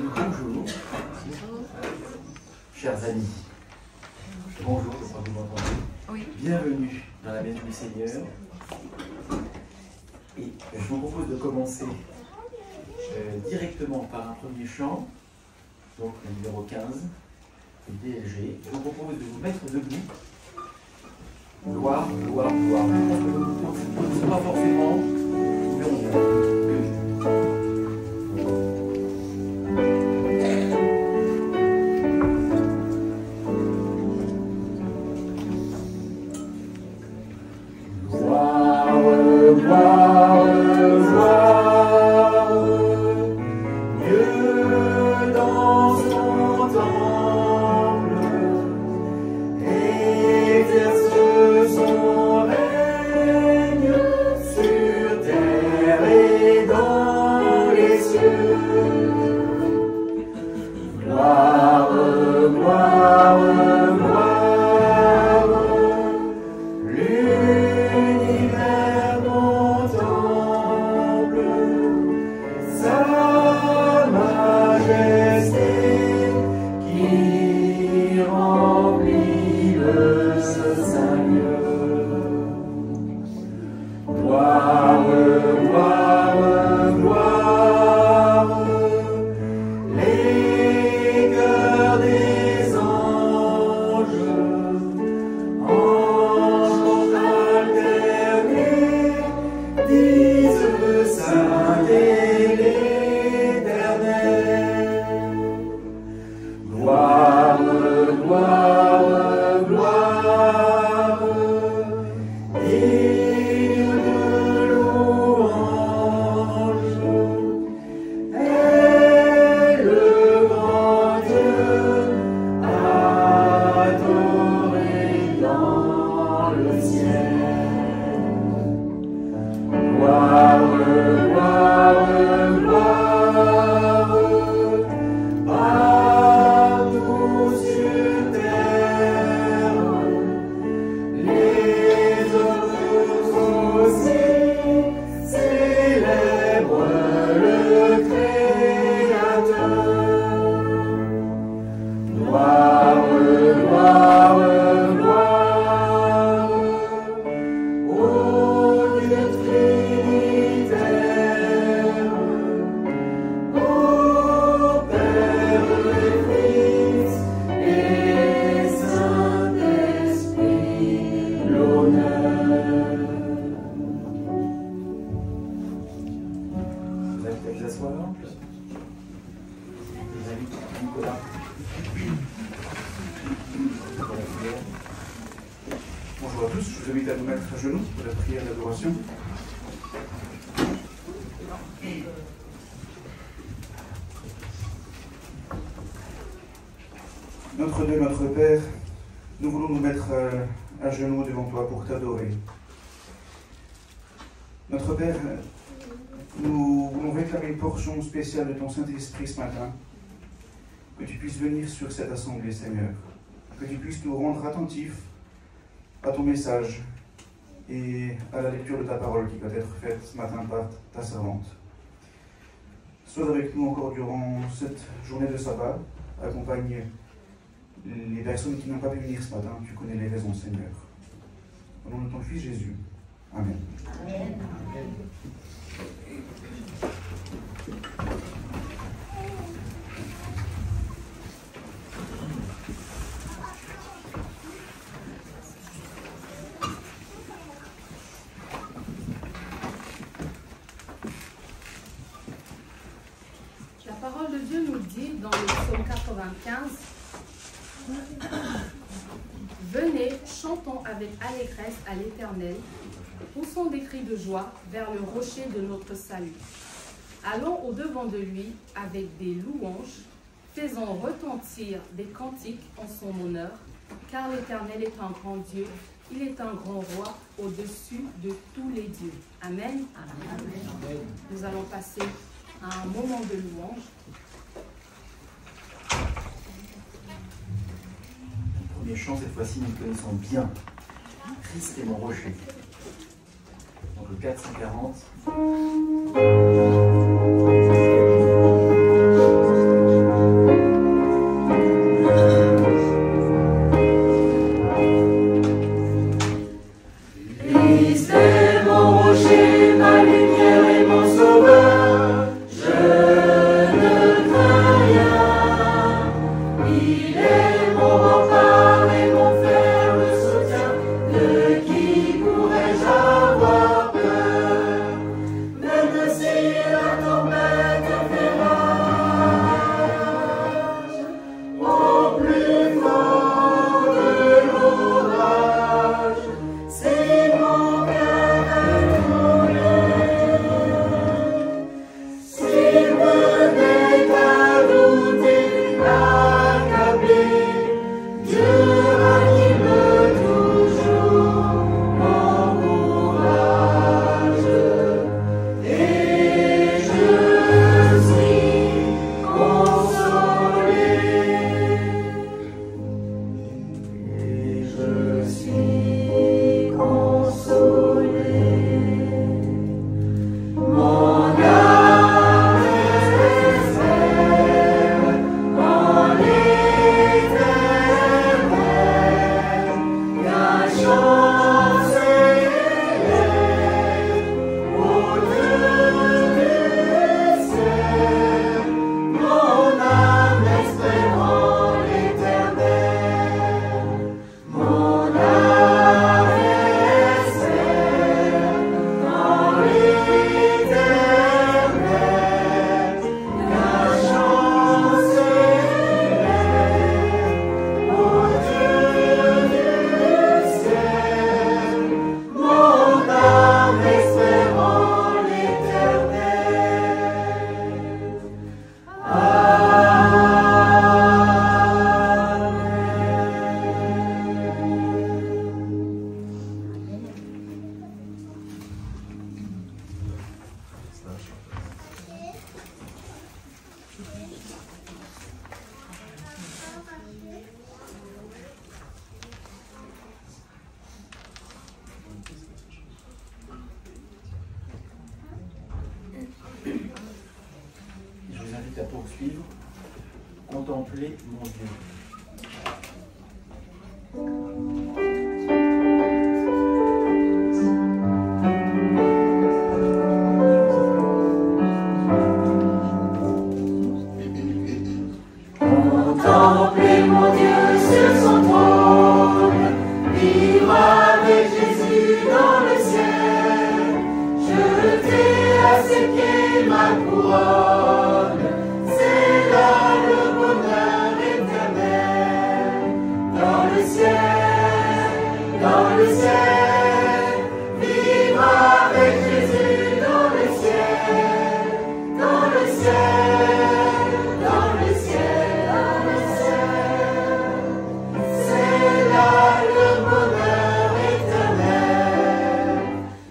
Bonjour, chers amis. Bonjour, je crois que vous m'entendez. Oui. Bienvenue dans la maison du Seigneur. Et je vous propose de commencer directement par un premier chant, donc le numéro 15, le DLG. Je vous propose de vous mettre debout. Gloire, gloire, gloire. Je pense que nous ne sommes pas forcément, mais on Notre Dieu, notre Père, nous voulons nous mettre à genoux devant toi pour t'adorer. Notre Père, nous voulons réclamer une portion spéciale de ton Saint-Esprit ce matin, que tu puisses venir sur cette assemblée, Seigneur, que tu puisses nous rendre attentifs à ton message et à la lecture de ta parole qui va être faite ce matin par ta servante. Sois avec nous encore durant cette journée de sabbat, accompagne les personnes qui n'ont pas pu venir ce matin, tu connais les raisons, Seigneur. Au nom de ton Fils Jésus. Amen. Amen. Amen. La parole de Dieu nous dit dans le psaume 95, venez, chantons avec allégresse à l'Éternel, poussons des cris de joie vers le rocher de notre salut. Allons au-devant de lui avec des louanges, faisons retentir des cantiques en son honneur, car l'Éternel est un grand Dieu, il est un grand roi au-dessus de tous les dieux. Amen. Amen. Nous allons passer à un moment de louange. Premier chant, cette fois-ci, nous connaissons bien. Christ est mon rocher. Donc le 440. à poursuivre. Contemplez mon Dieu. Contemplez mon Dieu sur son trône, vivre avec Jésus dans le ciel, jeter à ses pieds ma couronne, c'est là le bonheur éternel. Dans le ciel, vivre avec Jésus dans le ciel, dans le ciel, dans le ciel. C'est là le bonheur éternel.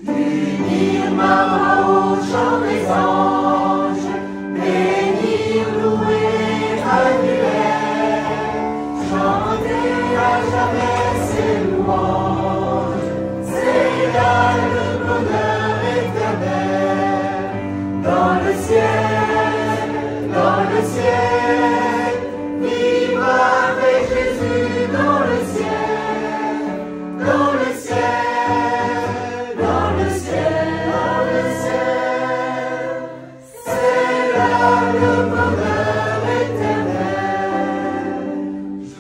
Unir ma main au chant des anges, bénir, louer, annuler, chanter à jamais ses louanges. C'est là le bonheur éternel. Dans le ciel, vivre avec Jésus dans le ciel, dans le ciel, dans le ciel, dans le ciel. C'est là le bonheur éternel.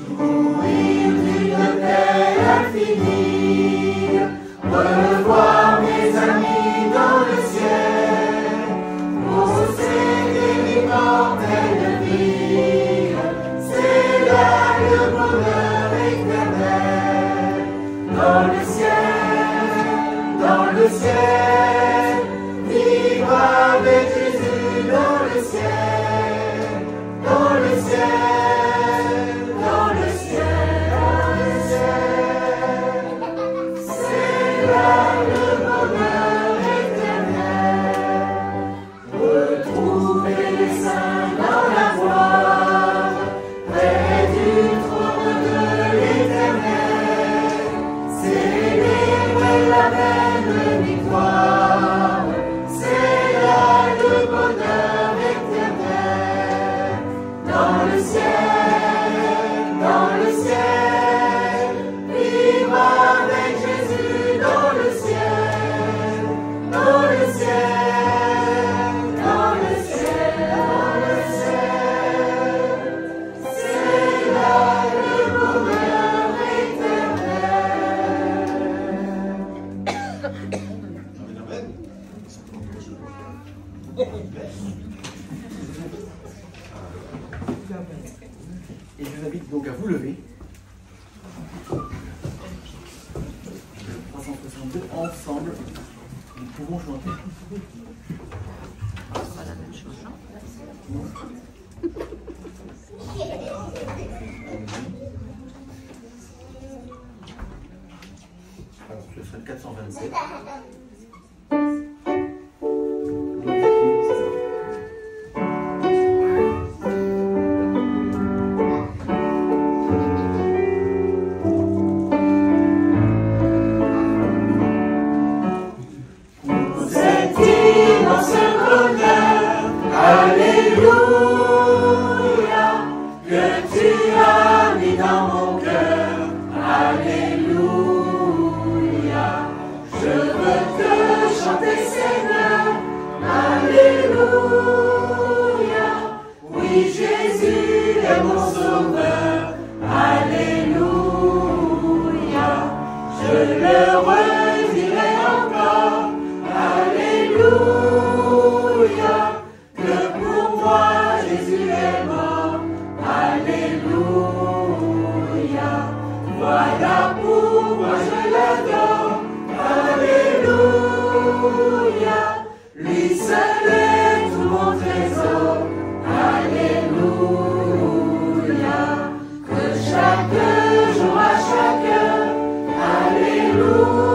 Jouir d'une paix infinie, revoir mes amis dans le ciel, posséder l'immortelle vie. C'est là le bonheur éternel. Dans le ciel, vivre avec Jésus dans le ciel, dans le ciel, dans le ciel, dans le ciel. C'est là le bonheur éternel. Retrouver les saints dans la gloire, près du trône de l'Éternel, célébrer la belle victoire. C'est là le bonheur éternel. Dans le ciel, vivre avec Jésus dans le ciel, dans le ciel, dans le ciel, dans le ciel. C'est là le bonheur Et je vous invite donc à vous lever. 362, ensemble, nous pouvons chanter. C'est pas la même chose, non? Alors, ce serait le 427. Alléluia, que tu as mis dans mon cœur. Alléluia, je veux te chanter, Seigneur. Alléluia, oui, Jésus est mon sauveur. Alléluia, je le redirai encore. Alléluia, que pour moi Jésus est mort. Alléluia, voilà pourquoi je l'adore. Alléluia, lui seul est tout mon trésor. Alléluia, que chaque jour à chaque heure. Alléluia,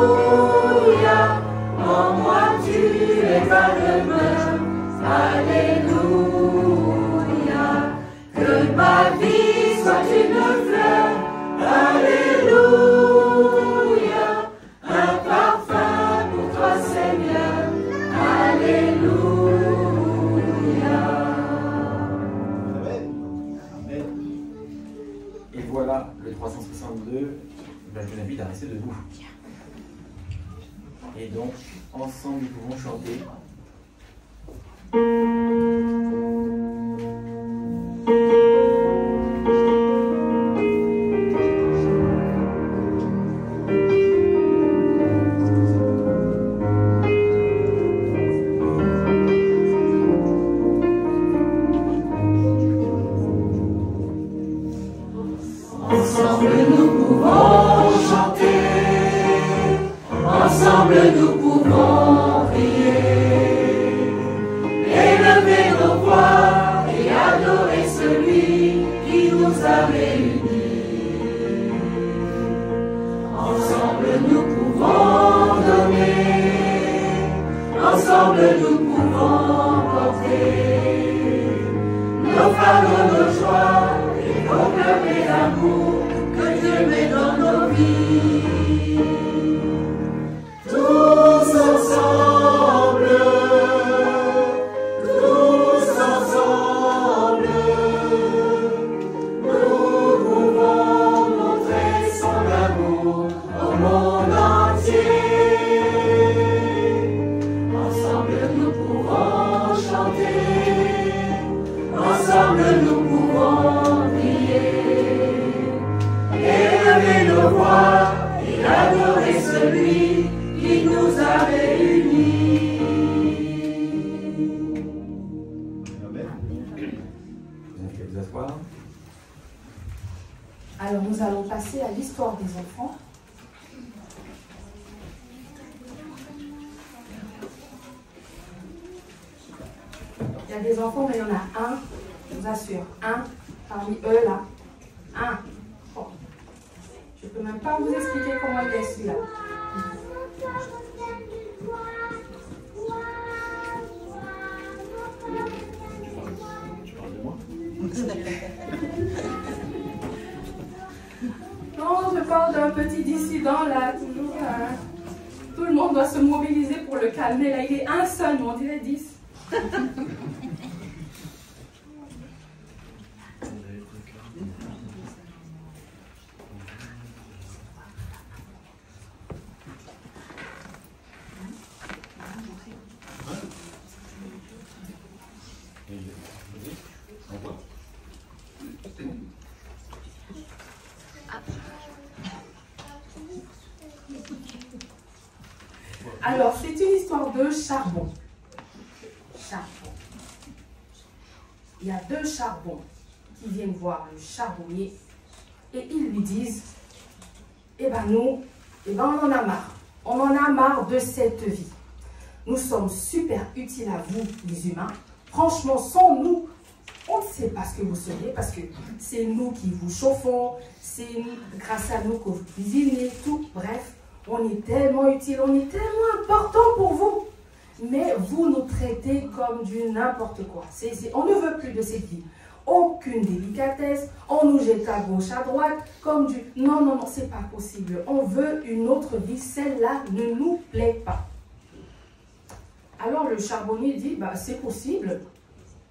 en moi tu es ta demeure. Alléluia, que ma vie soit une fleur. Alléluia, un parfum pour toi, Seigneur. Alléluia. 2, je vous invite à rester debout. Et donc, ensemble, nous pouvons chanter. Ensemble nous pouvons chanter, ensemble nous pouvons prier, élever nos voix et adorer celui qui nous a réunis. Ensemble nous pouvons donner, ensemble nous pouvons porter nos fardeaux, nos joies, proclamer l'amour que Dieu met dans nos vies. Tous ensemble, nous pouvons montrer son amour au monde entier. Ensemble nous pouvons chanter, ensemble nous pouvons élever nos voix et adorer celui qui nous a réunis. Amen. Je vous invite à vous asseoir. Alors nous allons passer à l'histoire des enfants. Il y a des enfants, mais il y en a un, je vous assure, un parmi eux là. Un. Bon. Je ne peux même pas vous expliquer comment il est celui-là. Tu parles de moi? Non, je parle d'un petit dissident là, toujours. Tout le monde doit se mobiliser pour le calmer. Là, il est un seul, mais on dirait 10. Alors, c'est une histoire de charbon. Charbon. Il y a deux charbons qui viennent voir le charbonnier et ils lui disent, eh ben nous, on en a marre. On en a marre de cette vie. Nous sommes super utiles à vous, les humains. Franchement, sans nous, on ne sait pas ce que vous seriez parce que c'est nous qui vous chauffons, c'est grâce à nous que vous cuisinez, tout. Bref, on est tellement utiles, on est tellement important pour vous. Mais vous nous traitez comme du n'importe quoi. On ne veut plus de cette vie. Aucune délicatesse, on nous jette à gauche, à droite, comme du... Non, non, non, c'est pas possible. On veut une autre vie, celle-là ne nous plaît pas. Alors le charbonnier dit, bah, c'est possible,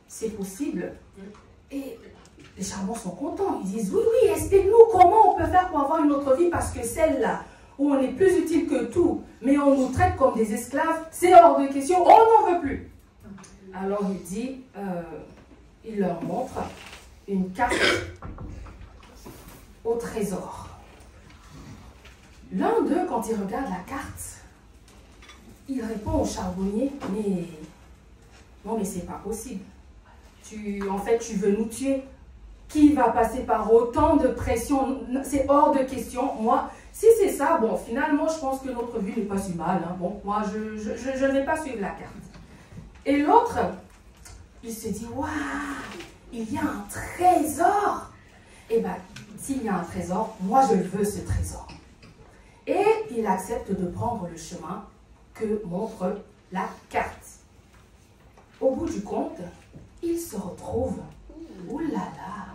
c'est possible. Et les charbons sont contents, ils disent, oui, oui, explique-nous comment on peut faire pour avoir une autre vie, parce que celle-là, où on est plus utile que tout, mais on nous traite comme des esclaves, c'est hors de question, on n'en veut plus. Alors il dit, il leur montre une carte au trésor. L'un d'eux, quand il regarde la carte, il répond au charbonnier, mais non, mais c'est pas possible. En fait, tu veux nous tuer. Qui va passer par autant de pression? C'est hors de question. Moi, si c'est ça, bon, finalement, je pense que notre vie n'est pas si mal. Hein. Bon, moi, je ne vais pas suivre la carte. Et l'autre, il se dit, waouh, il y a un trésor. Eh bien, s'il y a un trésor, moi, je veux ce trésor. Et il accepte de prendre le chemin que montre la carte. Au bout du compte, il se retrouve, oulala,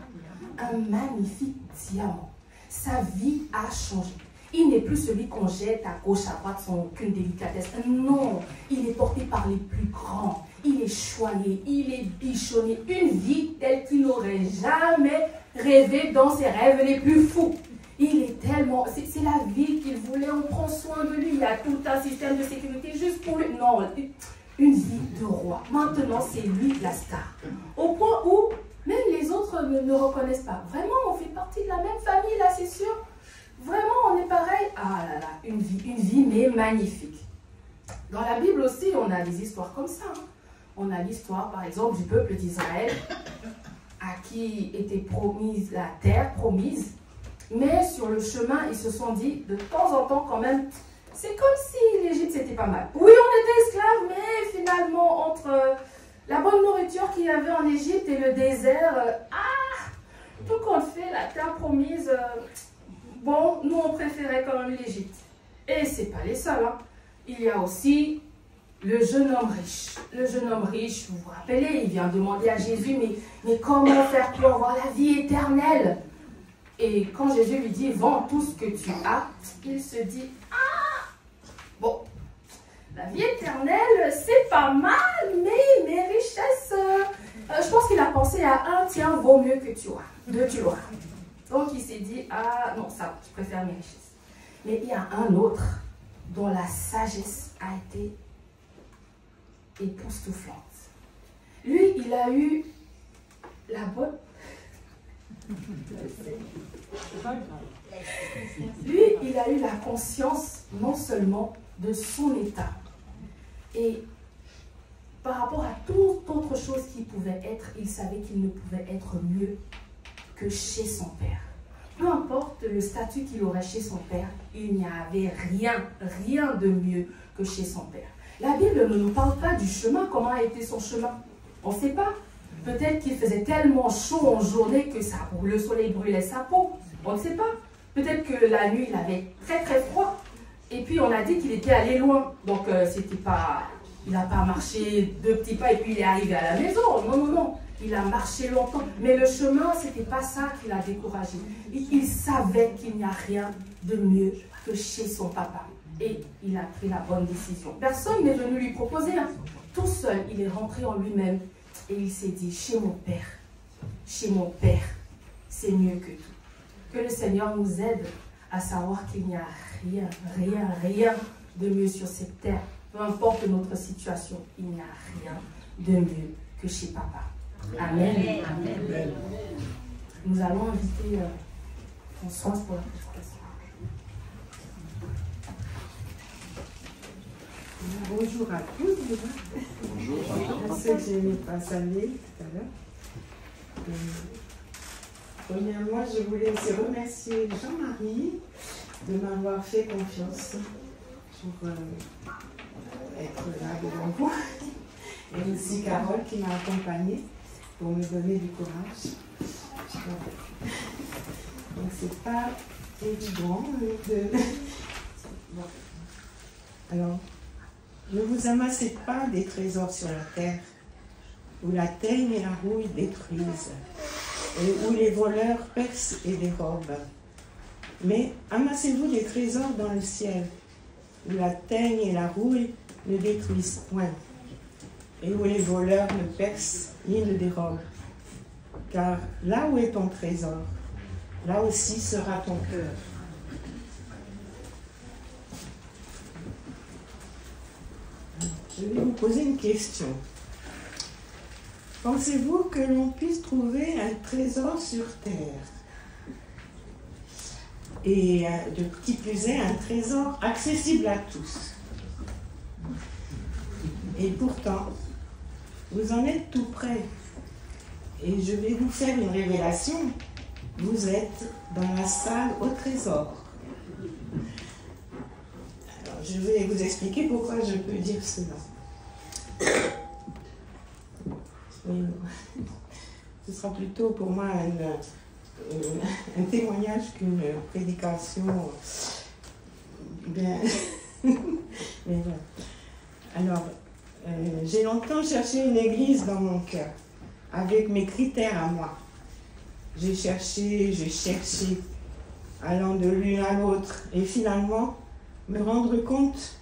un magnifique diamant. Sa vie a changé. Il n'est plus celui qu'on jette à gauche, à droite sans aucune délicatesse. Non, il est porté par les plus grands. Il est choyé, il est bichonné. Une vie telle qu'il n'aurait jamais rêvé dans ses rêves les plus fous. Il est tellement... C'est la vie qu'il voulait, on prend soin de lui. Il y a tout un système de sécurité juste pour lui. Non, une vie de roi. Maintenant, c'est lui la star. Au point où même les autres ne reconnaissent pas. Vraiment, on fait partie de la même famille, là, c'est sûr. Vraiment, on est pareil. Ah là là, une vie mais magnifique. Dans la Bible aussi, on a des histoires comme ça. Hein. On a l'histoire, par exemple, du peuple d'Israël à qui était promise la terre promise. Mais sur le chemin, ils se sont dit, de temps en temps quand même, c'est comme si l'Égypte c'était pas mal. Oui, on était esclaves, mais finalement, entre la bonne nourriture qu'il y avait en Égypte et le désert, tout compte fait, la terre promise, bon, nous on préférait quand même l'Égypte. Et c'est pas les seuls, hein. Il y a aussi le jeune homme riche. Le jeune homme riche, vous vous rappelez, il vient demander à Jésus, mais comment faire pour avoir la vie éternelle? Et quand Jésus lui dit, vends tout ce que tu as, il se dit, bon, la vie éternelle, c'est pas mal, mais mes richesses, je pense qu'il a pensé à un, tiens, vaut mieux que tu l'auras. Donc il s'est dit, non, ça, je préfère mes richesses. Mais il y a un autre dont la sagesse a été époustouflante. Lui, il a eu la bonne... Lui, il a eu la conscience non seulement de son état, et par rapport à toute autre chose qu'il pouvait être, il savait qu'il ne pouvait être mieux que chez son père. Peu importe le statut qu'il aurait chez son père, il n'y avait rien de mieux que chez son père. La Bible ne nous parle pas du chemin, comment a été son chemin. On ne sait pas. Peut-être qu'il faisait tellement chaud en journée que le soleil brûlait sa peau. On ne sait pas. Peut-être que la nuit, il avait très très froid. Et puis on a dit qu'il était allé loin. Donc c'était pas... Il n'a pas marché 2 petits pas et puis il est arrivé à la maison. Non. Il a marché longtemps. Mais le chemin, ce n'était pas ça qui l'a découragé. Il savait qu'il n'y a rien de mieux que chez son papa. Et il a pris la bonne décision. Personne n'est venu lui proposer. Hein. Tout seul, il est rentré en lui-même. Et il s'est dit, chez mon père, c'est mieux que tout. Que le Seigneur nous aide à savoir qu'il n'y a rien de mieux sur cette terre. Peu importe notre situation, il n'y a rien de mieux que chez papa. Amen. Amen. Nous allons inviter Françoise pour la prédication. Bonjour à tous. Bonjour. À ceux que je n'ai pas salués tout à l'heure. Premièrement, je voulais aussi remercier Jean-Marie de m'avoir fait confiance pour être là devant vous. Et aussi Carole qui m'a accompagnée pour me donner du courage. Donc c'est pas évident de... Bon. Alors, ne vous amassez pas des trésors sur la terre, où la teigne et la rouille détruisent, et où les voleurs percent et dérobent. Mais amassez-vous des trésors dans le ciel, où la teigne et la rouille ne détruisent point, et où les voleurs ne percent ni ne dérobent. Car là où est ton trésor, là aussi sera ton cœur. Je vais vous poser une question. Pensez-vous que l'on puisse trouver un trésor sur terre? Et de qui plus est, un trésor accessible à tous. Et pourtant, vous en êtes tout près. Et je vais vous faire une révélation. Vous êtes dans la salle au trésor. Alors, je vais vous expliquer pourquoi je peux dire cela. Oui, ce sera plutôt pour moi un témoignage qu'une prédication. Bien. Mais voilà. Alors, j'ai longtemps cherché une église dans mon cœur, avec mes critères à moi. J'ai cherché, allant de l'une à l'autre, et finalement, me rendre compte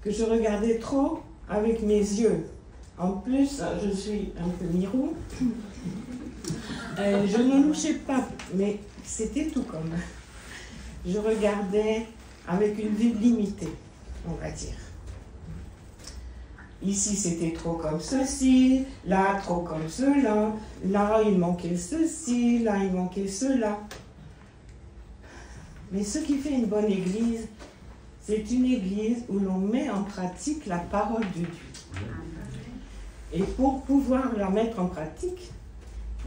que je regardais trop avec mes yeux. En plus, je suis un peu mirou. Je ne louchais pas, mais c'était tout comme. je regardais avec une vue limitée, on va dire. Ici, c'était trop comme ceci, là, trop comme cela, là, il manquait ceci, là, il manquait cela. Mais ce qui fait une bonne église, c'est une église où l'on met en pratique la parole de Dieu. Et pour pouvoir la mettre en pratique,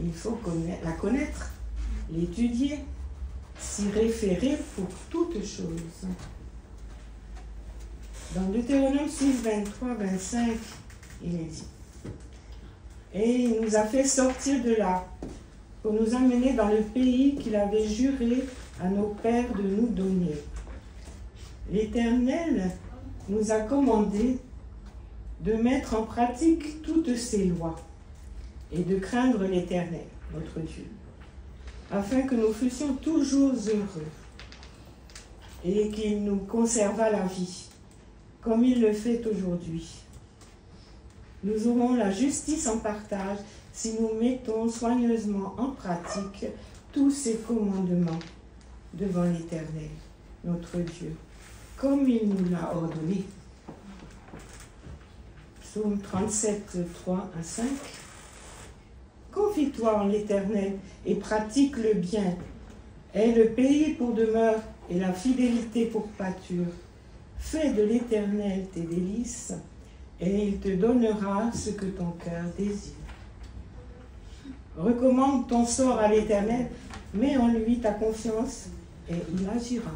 il faut la connaître, l'étudier, s'y référer pour toutes choses. Dans Deutéronome 6, 23, 25, il est dit. Et il nous a fait sortir de là pour nous amener dans le pays qu'il avait juré à nos pères de nous donner. L'Éternel nous a commandé de mettre en pratique toutes ces lois et de craindre l'Éternel, notre Dieu, afin que nous fussions toujours heureux et qu'il nous conservât la vie, comme il le fait aujourd'hui. Nous aurons la justice en partage si nous mettons soigneusement en pratique tous ces commandements devant l'Éternel, notre Dieu, comme il nous l'a ordonné. Psaume 37, 3 à 5. Confie-toi en l'Éternel et pratique le bien. Aie le pays pour demeure et la fidélité pour pâture. Fais de l'Éternel tes délices et il te donnera ce que ton cœur désire. Recommande ton sort à l'Éternel, mets en lui ta confiance et il agira.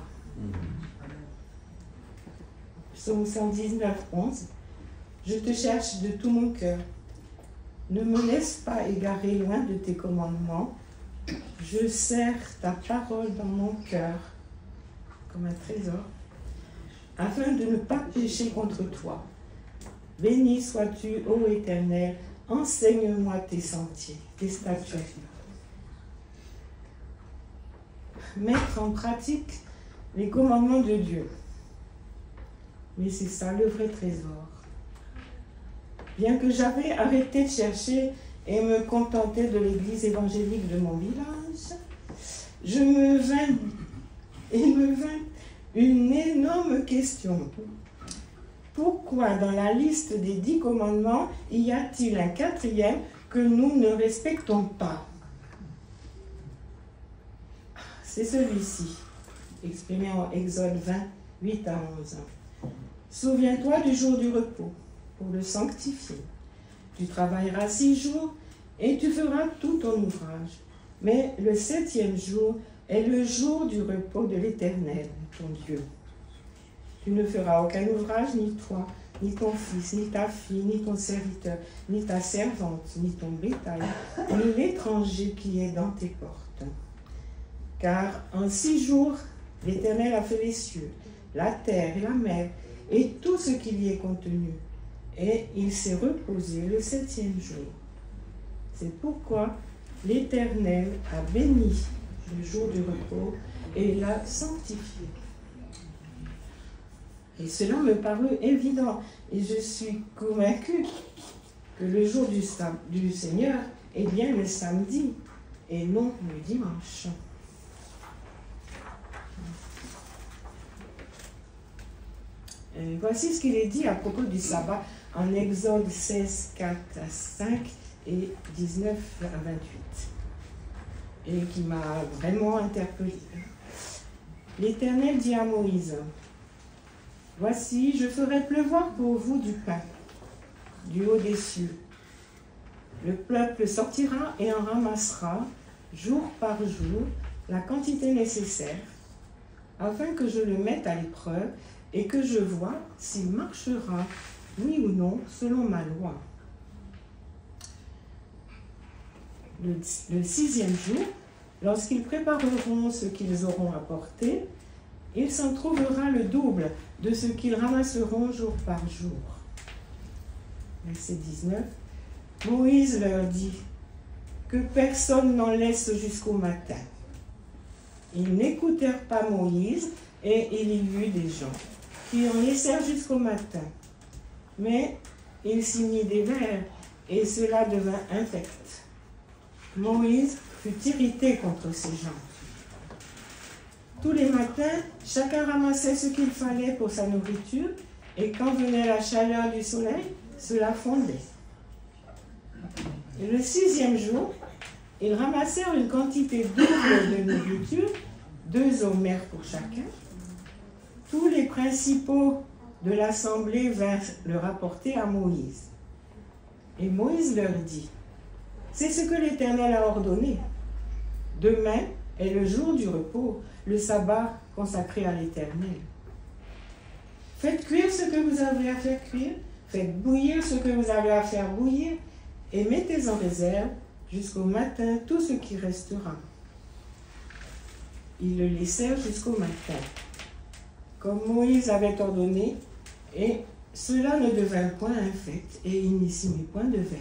Psaume 119, 11. Je te cherche de tout mon cœur. Ne me laisse pas égarer loin de tes commandements. Je serre ta parole dans mon cœur comme un trésor, afin de ne pas pécher contre toi. Béni sois-tu, ô Éternel, enseigne-moi tes sentiers, tes statuts. Mettre en pratique les commandements de Dieu. Mais c'est ça le vrai trésor. Bien que j'avais arrêté de chercher et me contenter de l'église évangélique de mon village, il me vint une énorme question. Pourquoi dans la liste des 10 commandements, y a-t-il un 4e que nous ne respectons pas? C'est celui-ci, exprimé en Exode 20, 8 à 11. Souviens-toi du jour du repos, pour le sanctifier. Tu travailleras 6 jours et tu feras tout ton ouvrage. Mais le 7e jour est le jour du repos de l'Éternel, ton Dieu. Tu ne feras aucun ouvrage, ni toi, ni ton fils, ni ta fille, ni ton serviteur, ni ta servante, ni ton bétail, ni l'étranger qui est dans tes portes. Car en 6 jours, l'Éternel a fait les cieux, la terre et la mer, et tout ce qu'il y est contenu. Et il s'est reposé le 7e jour. C'est pourquoi l'Éternel a béni le jour du repos et l'a sanctifié. Et cela me parut évident, et je suis convaincue que le jour du Seigneur est bien le samedi, et non le dimanche. Et voici ce qu'il est dit à propos du sabbat en Exode 16, 4 à 5 et 19 à 28, et qui m'a vraiment interpellée. L'Éternel dit à Moïse, « Voici, je ferai pleuvoir pour vous du pain, du haut des cieux. Le peuple sortira et en ramassera, jour par jour, la quantité nécessaire, afin que je le mette à l'épreuve et que je vois s'il marchera, oui ou non, selon ma loi. » Le 6e jour, lorsqu'ils prépareront ce qu'ils auront apporté, il s'en trouvera le double de ce qu'ils ramasseront jour par jour. Verset 19. Moïse leur dit que personne n'en laisse jusqu'au matin. Ils n'écoutèrent pas Moïse et il y eut des gens qui en laissèrent jusqu'au matin. Mais il s'y mit des vers et cela devint infect. Moïse fut irrité contre ces gens. tous les matins, chacun ramassait ce qu'il fallait pour sa nourriture, et quand venait la chaleur du soleil, cela fondait. Et le 6e jour, ils ramassèrent une quantité double de nourriture, 2 omers pour chacun. Tous les principaux de l'assemblée vinrent le rapporter à Moïse. Et Moïse leur dit, « C'est ce que l'Éternel a ordonné. Demain est le jour du repos, le sabbat consacré à l'Éternel. Faites cuire ce que vous avez à faire cuire, faites bouillir ce que vous avez à faire bouillir, et mettez en réserve jusqu'au matin tout ce qui restera. » Ils le laissèrent jusqu'au matin, comme Moïse avait ordonné, et cela ne devint point infect, et il n'y s'y mit point de verre.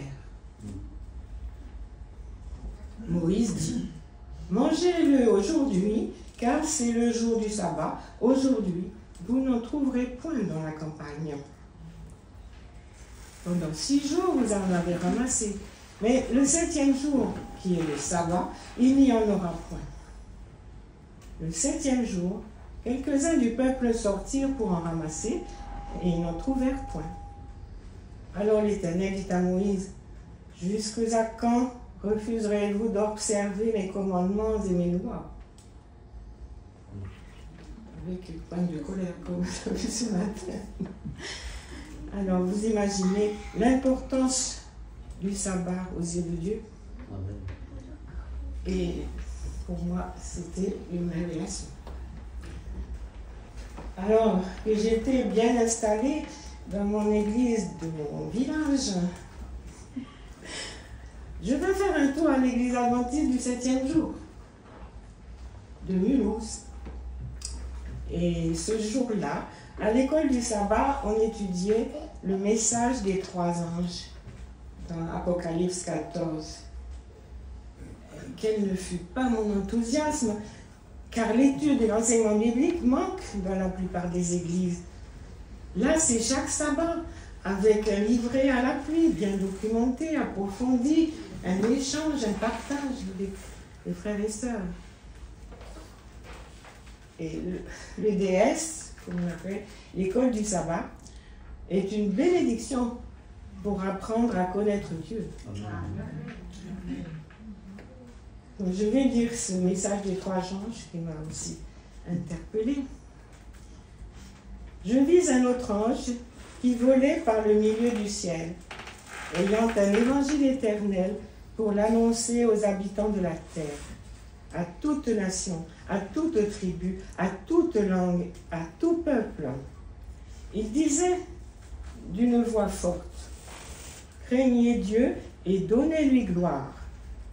Moïse dit, « Mangez-le aujourd'hui, car c'est le jour du sabbat. Aujourd'hui, vous n'en trouverez point dans la campagne. Pendant 6 jours, vous en avez ramassé, mais le 7e jour, qui est le sabbat, il n'y en aura point. » Le 7e jour, quelques-uns du peuple sortirent pour en ramasser, et ils n'en trouvèrent point. Alors l'Éternel dit à Moïse, « Jusqu'à quand refuserez-vous d'observer mes commandements et mes lois ?» Avec une pointe de colère, comme vous avez vu ce matin. Alors vous imaginez l'importance du sabbat aux yeux de Dieu. Et pour moi, c'était une révélation. Alors que j'étais bien installée dans mon église de mon village, je vais faire un tour à l'église adventiste du 7e jour de Mulhouse. Et ce jour-là, à l'école du sabbat, on étudiait le message des 3 anges dans Apocalypse 14. Quel ne fut pas mon enthousiasme, car l'étude et l'enseignement biblique manquent dans la plupart des églises. Là, c'est chaque sabbat, avec un livret à l'appui, bien documenté, approfondi, un échange, un partage avec les frères et sœurs. Et l'EDS, comme on l'appelle, l'école du sabbat, est une bénédiction pour apprendre à connaître Dieu. Donc je vais lire ce message des 3 anges qui m'a aussi interpellée. Je vis un autre ange qui volait par le milieu du ciel, ayant un évangile éternel pour l'annoncer aux habitants de la terre, à toute nation, à toute tribu, à toute langue, à tout peuple. Il disait d'une voix forte, « Craignez Dieu et donnez-lui gloire,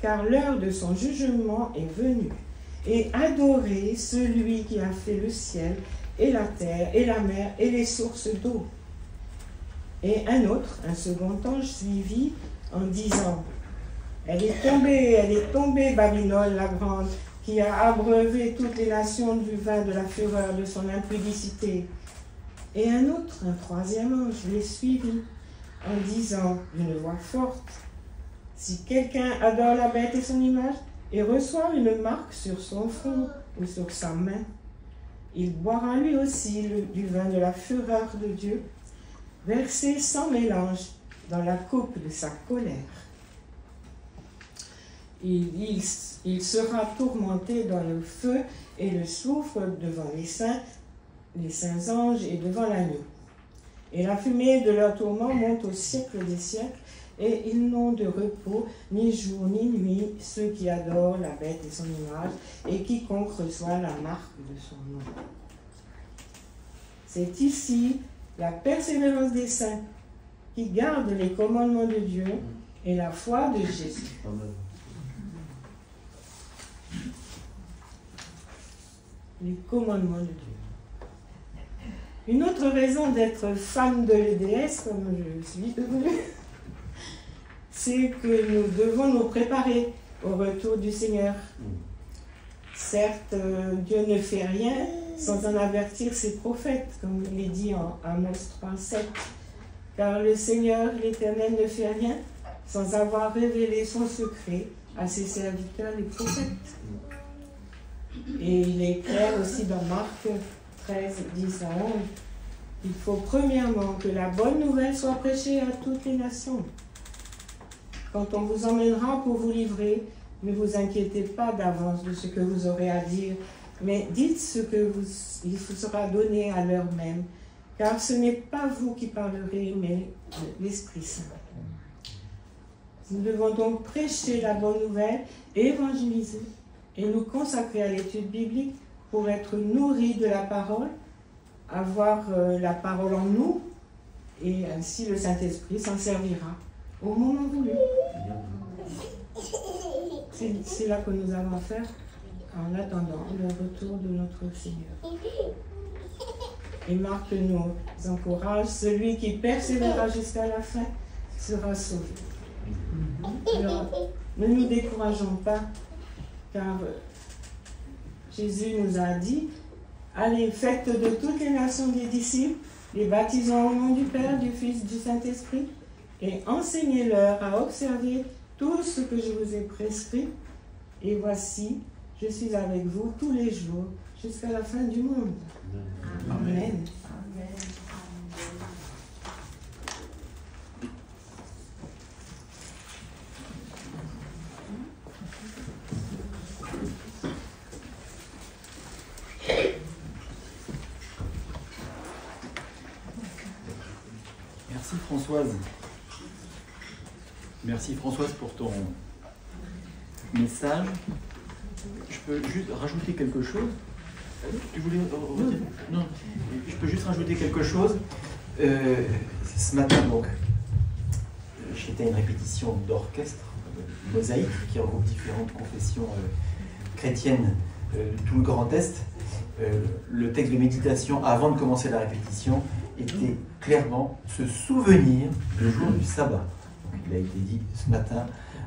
car l'heure de son jugement est venue, et adorez celui qui a fait le ciel et la terre et la mer et les sources d'eau. » Et un second ange suivit en disant, « Elle est tombée, Babylone la grande, qui a abreuvé toutes les nations du vin de la fureur de son impudicité. » Et un 3e ange les suivit en disant d'une voix forte, « Si quelqu'un adore la bête et son image et reçoit une marque sur son front ou sur sa main, il boira lui aussi du vin de la fureur de Dieu, versé sans mélange dans la coupe de sa colère. Il sera tourmenté dans le feu et le soufre devant les saints anges et devant l'agneau. Et la fumée de leur tourment monte au siècle des siècles, et ils n'ont de repos ni jour ni nuit, ceux qui adorent la bête et son image, et quiconque reçoit la marque de son nom. » C'est ici la persévérance des saints qui gardent les commandements de Dieu et la foi de Jésus. Les commandements de Dieu. Une autre raison d'être fan de l'EDS, comme je suis devenue, c'est que nous devons nous préparer au retour du Seigneur. Certes, Dieu ne fait rien sans en avertir ses prophètes, comme il est dit en Amos 3:7. Car le Seigneur, l'Éternel, ne fait rien sans avoir révélé son secret à ses serviteurs les prophètes. Et il est clair aussi dans Marc 13, 10 à 11. Il faut premièrement que la bonne nouvelle soit prêchée à toutes les nations. Quand on vous emmènera pour vous livrer, ne vous inquiétez pas d'avance de ce que vous aurez à dire, mais dites ce que il vous sera donné à l'heure même, car ce n'est pas vous qui parlerez, mais l'Esprit Saint. Nous devons donc prêcher la bonne nouvelle, évangéliser et nous consacrer à l'étude biblique pour être nourris de la parole, avoir la parole en nous, et ainsi le Saint-Esprit s'en servira au moment voulu. C'est là que nous avons à faire en attendant le retour de notre Seigneur. Et Marc nous encourage, celui qui persévérera jusqu'à la fin sera sauvé. Alors, ne nous décourageons pas, car Jésus nous a dit, allez, faites de toutes les nations des disciples, les baptisons au nom du Père, du Fils, du Saint-Esprit, et enseignez-leur à observer tout ce que je vous ai prescrit. Et voici, je suis avec vous tous les jours, jusqu'à la fin du monde. Amen. Amen. Merci Françoise. Merci Françoise pour ton message. Je peux juste rajouter quelque chose. Tu voulais redire ? Non. Je peux juste rajouter quelque chose. Ce matin, donc, j'étais à une répétition d'orchestre, Mosaïque, qui regroupe différentes confessions chrétiennes de tout le Grand Est. Le texte de méditation, avant de commencer la répétition, était clairement se souvenir du jour du sabbat. Donc, il a été dit ce matin,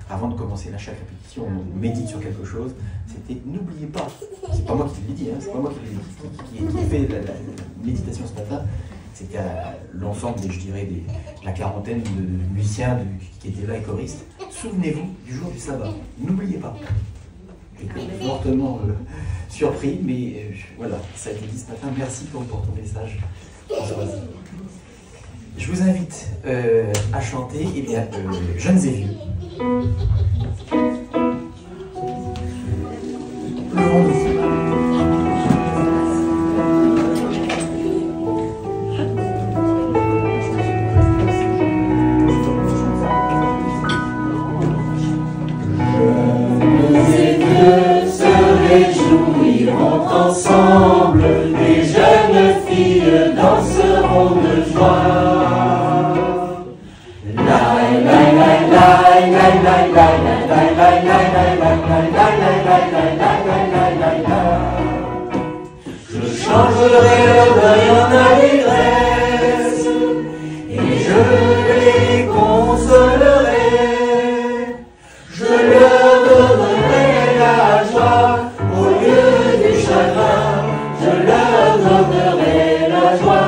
avant de commencer chaque répétition, on médite sur quelque chose, c'était n'oubliez pas, c'est pas moi qui l'ai dit, c'est pas moi qui ai fait la méditation ce matin, c'était l'ensemble, je dirais, de la quarantaine de musiciens qui étaient là et choristes. Souvenez-vous du jour du sabbat, n'oubliez pas. J'étais fortement surpris, mais voilà, ça a été dit ce matin. Merci pour ton message, Françoise. Je vous invite à chanter, eh bien, Jeunes et Vieux. Ensemble, les jeunes filles danseront de joie. Je changerai le deuil en allégresse et je les consolerai. Je leur donnerai la joie au lieu du chagrin. Je leur donnerai la joie.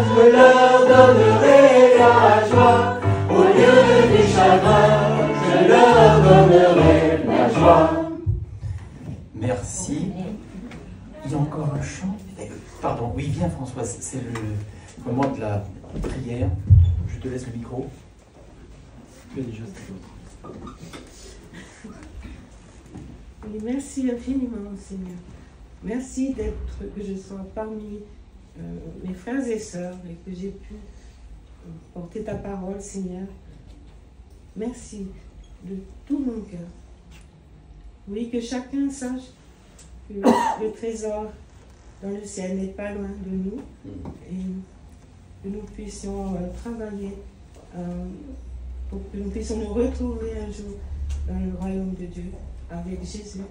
Je leur donnerai la joie au lieu du chagrin. Je leur donnerai la joie. Merci. Il y a encore un chant. Pardon, oui, viens Françoise, c'est le moment de la prière. Je te laisse le micro. Tu as déjà ce l'autre. Oui, merci infiniment, Seigneur. Merci que je sois parmi mes frères et sœurs et que j'ai pu porter ta parole, Seigneur. Merci de tout mon cœur. Oui, que chacun sache que le trésor dans le ciel n'est pas loin de nous et que nous puissions travailler pour que nous puissions nous retrouver un jour dans le royaume de Dieu avec Jésus.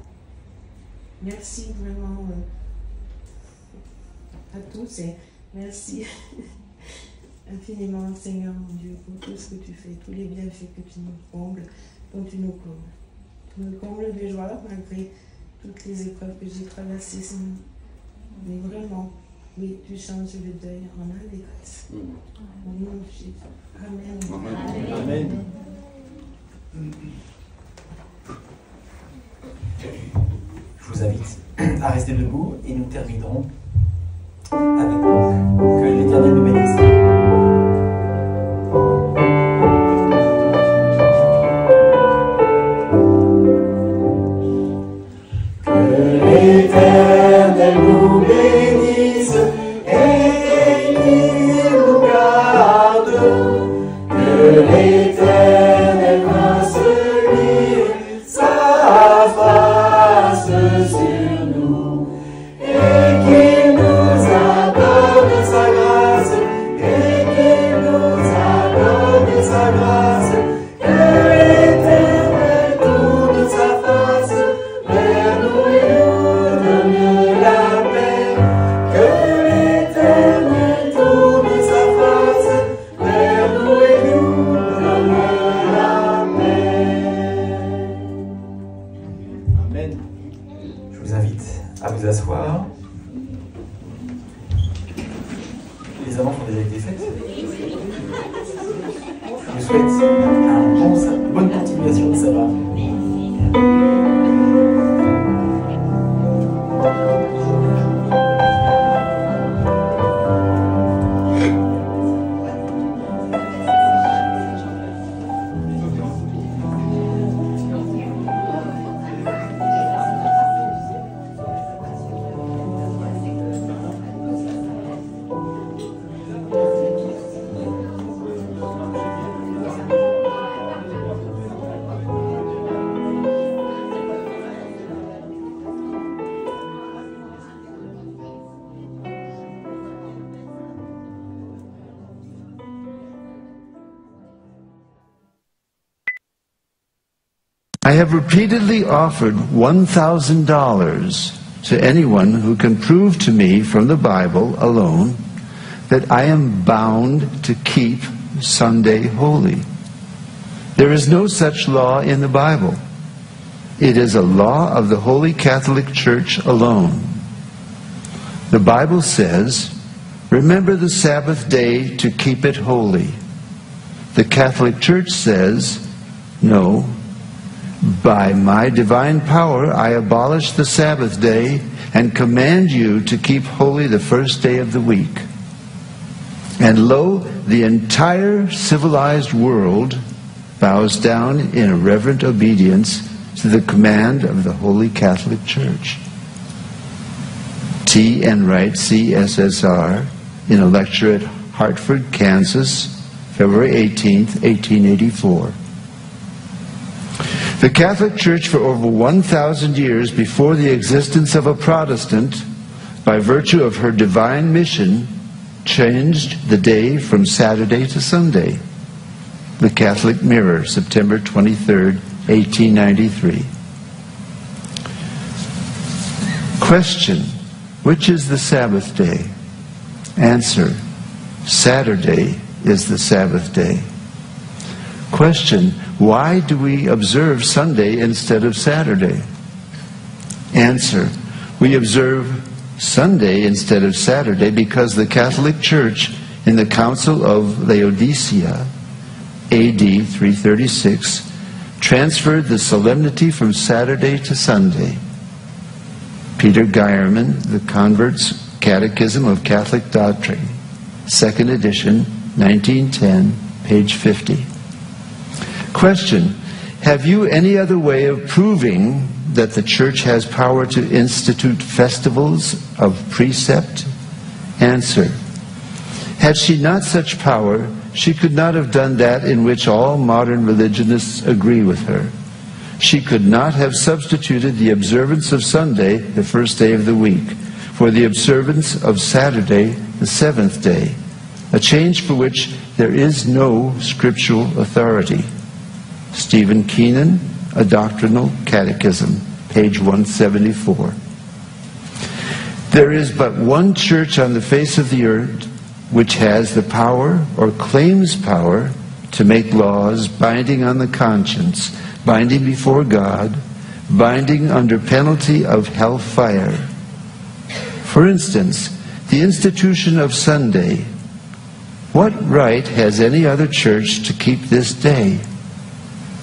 Merci vraiment à tous et merci infiniment, Seigneur mon Dieu, pour tout ce que tu fais, tous les bienfaits que tu nous combles, dont tu nous combles. Tu nous combles de joie malgré toutes les épreuves que j'ai traversées, Seigneur. Mais vraiment, oui, tu changes le deuil en allégresse. Au nom de Jésus. Amen. Amen. Amen. Je vous invite invite à rester debout et nous terminerons avec donc, que l'Éternel nous bénisse. L'Éternel nous bénisse et qu'il nous garde, que l'Éternel fasse luire sa face sur nous et qu'il nous accorde sa grâce, et qu'il nous accorde sa grâce, que l'Éternel tourne sa face vers nous et nous donne la paix, que l'Éternel tourne sa face vers nous et nous donne la paix. Amen. Je vous invite à vous asseoir. Les annonces ont déjà été faites. Je vous souhaite une bonne continuation de sabbat. I have repeatedly offered $1,000 to anyone who can prove to me from the Bible alone that I am bound to keep Sunday holy. There is no such law in the Bible. It is a law of the Holy Catholic Church alone. The Bible says, "Remember the Sabbath day to keep it holy." The Catholic Church says, "No. By my divine power I abolish the Sabbath day and command you to keep holy the first day of the week." And lo, the entire civilized world bows down in reverent obedience to the command of the Holy Catholic Church. T. Enright, CSSR, in a lecture at Hartford, Kansas, February 18th, 1884. The Catholic Church for over 1,000 years before the existence of a Protestant, by virtue of her divine mission, changed the day from Saturday to Sunday. The Catholic Mirror, September 23rd, 1893. Question: which is the Sabbath day? Answer: Saturday is the Sabbath day. Question: why do we observe Sunday instead of Saturday? Answer: we observe Sunday instead of Saturday because the Catholic Church in the Council of Laodicea, AD 336, transferred the solemnity from Saturday to Sunday. Peter Geierman, The Convert's Catechism of Catholic Doctrine, 2nd edition, 1910, page 50. Question: have you any other way of proving that the Church has power to institute festivals of precept? Answer: had she not such power, she could not have done that in which all modern religionists agree with her. She could not have substituted the observance of Sunday, the first day of the week, for the observance of Saturday, the seventh day, a change for which there is no scriptural authority. Stephen Keenan, A Doctrinal Catechism, page 174. There is but one church on the face of the earth which has the power, or claims power, to make laws binding on the conscience, binding before God, binding under penalty of hellfire. For instance, the institution of Sunday. What right has any other church to keep this day?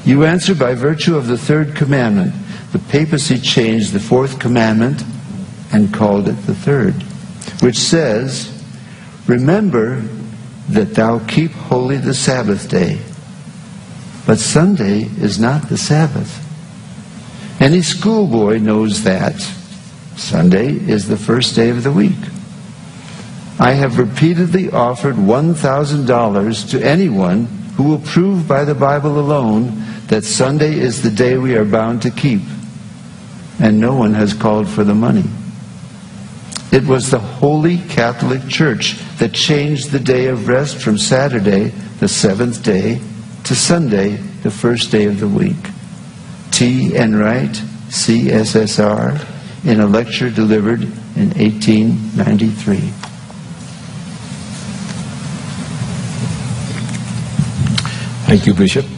You answer by virtue of the third commandment. The papacy changed the fourth commandment and called it the third, which says, "Remember that thou keep holy the Sabbath day." But Sunday is not the Sabbath. Any schoolboy knows that Sunday is the first day of the week. I have repeatedly offered $1,000 to anyone who will prove by the Bible alone that Sunday is the day we are bound to keep, and no one has called for the money. It was the Holy Catholic Church that changed the day of rest from Saturday, the seventh day, to Sunday, the first day of the week. T. Enright, CSSR, in a lecture delivered in 1893. Thank you, Bishop.